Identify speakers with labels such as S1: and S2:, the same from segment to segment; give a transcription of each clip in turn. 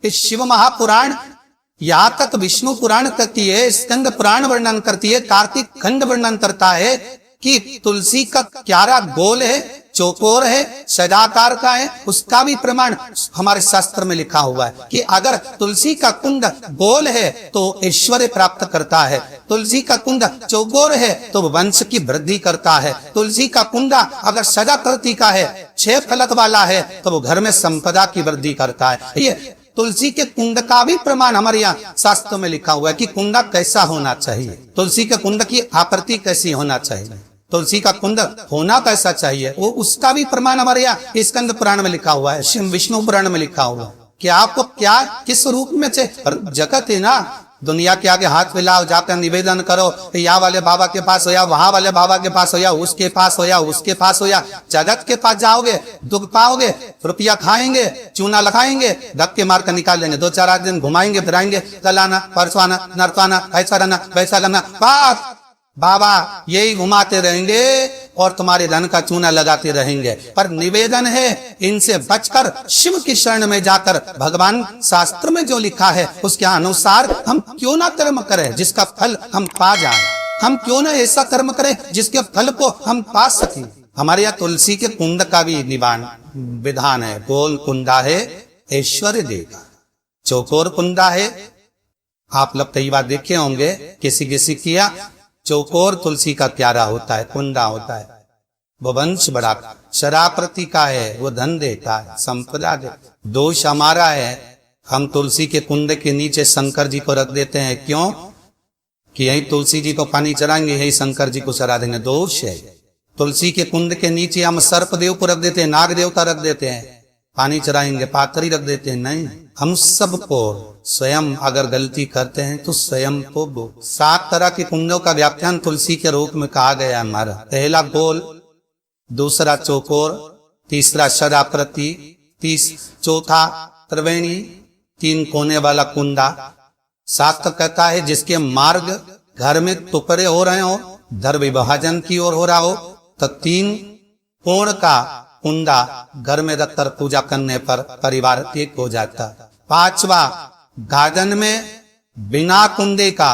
S1: इस शिव महापुराण यहाँ तक विष्णु पुराण करती है, स्कंद पुराण वर्णन करती है, कार्तिक खंड वर्णन करता है कि तुलसी का क्यारा गोल है, चौकोर है, सजाकार का है। उसका भी प्रमाण हमारे शास्त्र में लिखा हुआ है कि अगर तुलसी का कुंड गोल है तो ऐश्वर्य प्राप्त करता है, तुलसी का कुंड चौकोर है तो वंश की वृद्धि करता है, तुलसी का कुंडा अगर सजाकृति का है, 6 फलक वाला है तो वो घर में संपदा की वृद्धि करता है। ये तुलसी के कुंड का भी प्रमाण हमारे यहाँ शास्त्र में लिखा हुआ है कि कुंडा कैसा होना चाहिए, तुलसी के कुंड की आकृति कैसी होना चाहिए, तुलसी का कुंड होना कैसा चाहिए, वो उसका भी प्रमाण हमारे यहाँ स्कंद पुराण में लिखा हुआ है, विष्णु पुराण में लिखा हुआ है कि आपको क्या किस रूप में चाहिए। जगत है ना, दुनिया के आगे हाथ मिलाओ, जाकर निवेदन करो, यहाँ वाले बाबा के पास हो या वहां वाले बाबा के पास हो या उसके पास हो या उसके पास हो या जगत के पास जाओगे दुख पाओगे, रुपया खाएंगे, चूना लगाएंगे, धक्के मार कर निकाल लेंगे, 2-4 दिन घुमाएंगे फिराएंगे, कल आना परसों आना, नरसवाना, ऐसा रहना वैसा करना, बस बाबा यही घुमाते रहेंगे और तुम्हारे धन का चूना लगाते रहेंगे। पर निवेदन है इनसे बचकर शिव की शरण में जाकर भगवान शास्त्र में जो लिखा है उसके अनुसार हम क्यों ना कर्म करें जिसका फल हम पा जाएं, हम क्यों ना ऐसा कर्म करें जिसके फल को हम पा सकें। हमारे यहाँ तुलसी के कुंड का भी निवान विधान है, गोल कुंडा है ऐश्वर्य देगा, चौकोर कुंडा है, आप लोग कई बार देखे होंगे किसी किसी किया, चौकोर तुलसी का क्यारा होता है, कुंडा होता है, वो वंश बड़ा, शराप्रति का है, वो धन देता है, संपदा देता। दोष हमारा है, हम तुलसी के कुंड के नीचे शंकर जी को रख देते हैं, क्यों कि यही तुलसी जी को पानी चढ़ाएंगे, यही शंकर जी को चढ़ा देंगे, दोष है। तुलसी के कुंड के नीचे हम सर्पदेव को रख देते हैं, नाग देवता रख देते हैं, पानी चढ़ाएंगे, पाथरी रख देते हैं, नहीं। हम सबको स्वयं अगर गलती करते हैं तो स्वयं को 7 तरह के कुंडों का व्याख्यान तुलसी के रूप में कहा गया हमारा। पहला गोल, दूसरा चौकोर, तीसरा शराप्रति, चौथा त्रिवेणी, 3 कोने वाला कुंडा। शास्त्र कहता है जिसके मार्ग घर में टुकड़े हो रहे हो, धर विभाजन की ओर हो रहा हो, तो 3 कोण का कुंडा घर में रखकर पूजा करने पर परिवार एक हो जाता। 5वां, गार्डन में बिना कुंडे का,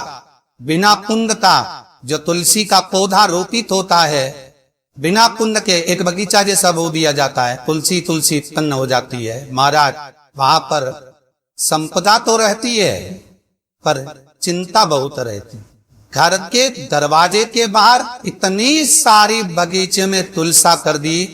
S1: बिना कुंड का जो तुलसी का पौधा रोपित होता है, बिना कुंड के एक बगीचा जैसा बो दिया जाता है, तुलसी तुलसी उत्पन्न हो जाती है। महाराज वहां पर संपदा तो रहती है पर चिंता बहुत रहती। घर के दरवाजे के बाहर इतनी सारी बगीचे में तुलसा कर दी,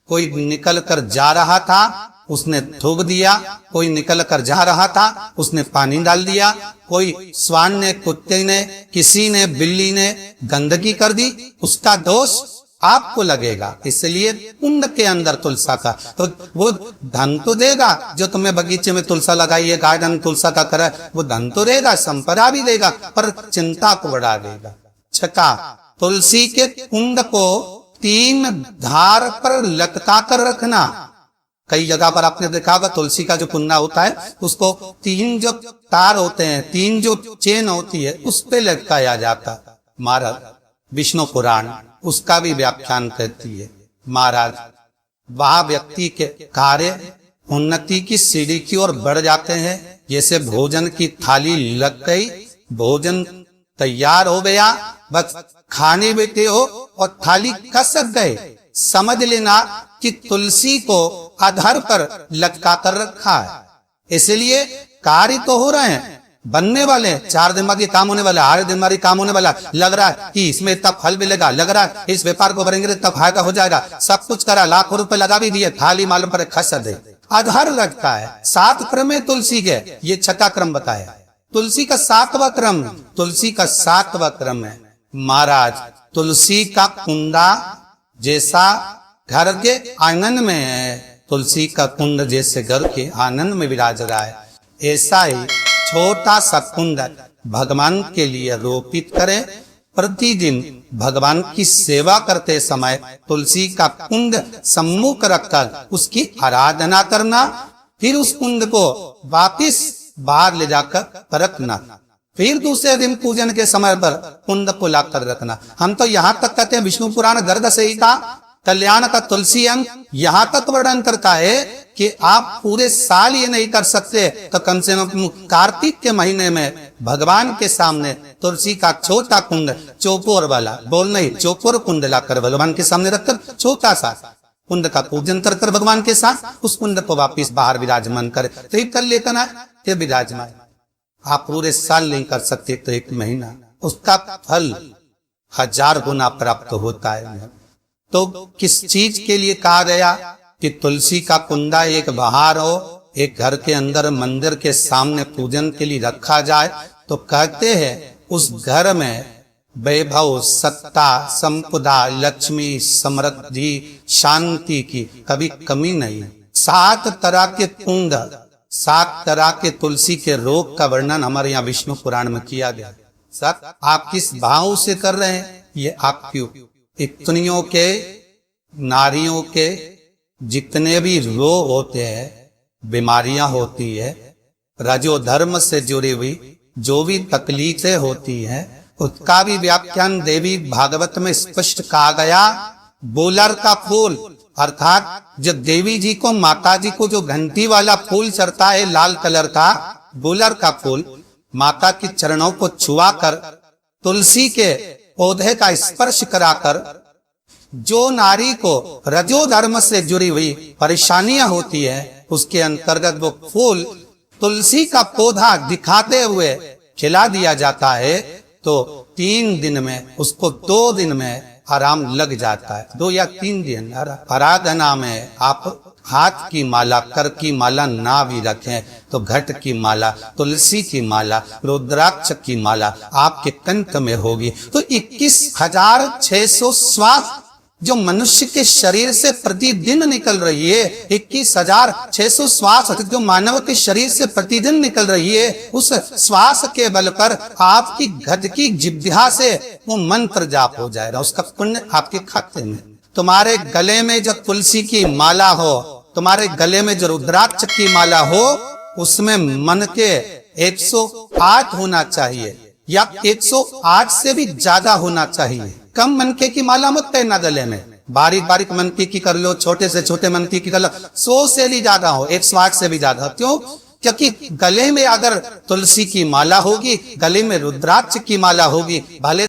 S1: कोई निकल कर जा रहा था उसने थूक दिया, कोई निकल कर जा रहा था उसने पानी डाल दिया, कोई स्वान ने, कुत्ते ने, किसी ने, बिल्ली ने गंदगी कर दी, उसका दोष आपको लगेगा। इसलिए कुंड के अंदर तुलसा का तो वो धन तो देगा, जो तुम्हें बगीचे में तुलसा लगाई है, गार्डन तुलसा का करा, वो धन तो देगा, संपदा भी देगा, पर चिंता को बढ़ा देगा। 6, तुलसी के कुंड को 3 धार पर लटका कर रखना। कई जगह पर आपने देखा होगा तुलसी का जो कुंडा होता है उसको 3 जो तार होते हैं, 3 जो चेन होती है उस पे लटकाया जाता। महाराज विष्णु पुराण उसका भी व्याख्यान करती है। महाराज वह व्यक्ति के कार्य उन्नति की सीढ़ी की ओर बढ़ जाते हैं। जैसे भोजन की थाली लग गई, भोजन तैयार हो गया, बस खाने बैठे हो और थाली कसक गए, समझ लेना कि तुलसी को आधार पर लटका कर रखा है। इसलिए कार्य तो हो रहे हैं, बनने वाले, 4 दिन बाद ये काम होने वाला, 8 दिन बाद ये काम होने वाला, लग रहा है कि इसमें इतना फल मिलेगा, लग रहा है इस व्यापार को करेंगे इतना फायदा हो जाएगा, सब कुछ करा, लाखों रुपए लगा भी दिए, थाली मालूम पर खस दे, आधार रखता है। 7 क्रम है तुलसी के, ये 6वां क्रम बताया। तुलसी का 7वां क्रम, तुलसी का 7वां क्रम है। महाराज तुलसी का कुंडा जैसा घर के आंगन में है, तुलसी का कुंड जैसे घर के आंगन में विराज रहा है, ऐसा ही छोटा सा कुंड भगवान के लिए रोपित करें। प्रतिदिन भगवान की सेवा करते समय तुलसी का कुंड सम्मुख रखकर उसकी आराधना करना, फिर उस कुंड को वापिस बाहर ले जाकर रखना, फिर दूसरे दिन पूजन के समय पर कुंड को लाकर रखना। हम तो यहाँ तक कहते हैं विष्णु पुराण गर्द से ही था, कल्याण का तुलसी अंग यहां तक वर्णन करता है कि आप पूरे साल ये नहीं कर सकते तो कम से कम कार्तिक के महीने में भगवान के सामने तुलसी का छोटा कुंड, चौकोर वाला, बोल नहीं, चौकोर कुंड लाकर भगवान के सामने रखकर छोटा सा कुंड का पूजन कर भगवान के साथ उस कुंड को वापिस बाहर विराजमान करे, तो एक कर लेकर आए फिर विराजमान। आप पूरे साल नहीं कर सकते तो एक महीना, उसका फल 1000 गुना प्राप्त होता है। तो किस चीज के लिए कहा गया कि तुलसी का कुंडा एक बाहर हो, एक घर के अंदर मंदिर के सामने पूजन के लिए रखा जाए, तो कहते हैं उस घर में वैभव, सत्ता, संपदा, लक्ष्मी, समृद्धि, शांति की कभी कमी नहीं। 7 तरह के कुंड, 7 तरह के तुलसी के रोग का वर्णन हमारे यहाँ विष्णु पुराण में किया गया। सर आप किस भाव से कर रहे हैं, ये आपकी इतनियों के, नारियों के जितने भी रोग होते हैं, बीमारियां होती है, रजो धर्म से जुड़ी हुई जो भी तकलीफें होती है, उसका भी व्याख्यान देवी भागवत में स्पष्ट कहा गया। बोलर का फूल, अर्थात जब देवी जी को, माता जी को जो घंटी वाला फूल चढ़ता है लाल कलर का, बोलर का फूल, माता के चरणों को छुआकर तुलसी के पौधे का स्पर्श कराकर जो नारी को रजो धर्म से जुड़ी हुई परेशानियां होती है, उसके अंतर्गत वो फूल तुलसी का पौधा दिखाते हुए खिला दिया जाता है, तो 3 दिन में उसको 2 दिन में आराम लग जाता है। 2 या 3 दिन। आराधना में आप हाथ की माला, कर की माला ना भी रखें तो घट की माला, तुलसी की माला, रुद्राक्ष की माला आपके कंठ में होगी, तो 21,600 श्वास जो मनुष्य के शरीर से प्रतिदिन निकल रही है, 21,600 श्वास जो मानव के शरीर से प्रतिदिन निकल रही है, उस श्वास के बल पर आपकी घट की जिह्वा से वो मंत्र जाप हो जाएगा, उसका पुण्य आपके खाते में। तुम्हारे गले में जो तुलसी की माला हो, तुम्हारे गले में जो रुद्राक्ष की माला हो, उसमें मन के 108 होना चाहिए या 108 से भी ज्यादा होना चाहिए। कम मनके की माला मत पहनना गले में, बारीक बारीक मनके की कर लो, छोटे से छोटे मनके की कर लो, 100 से भी ज्यादा हो, 108 से भी ज्यादा। क्यों? क्योंकि गले में अगर तुलसी की माला होगी, गले में रुद्राक्ष की माला होगी, भले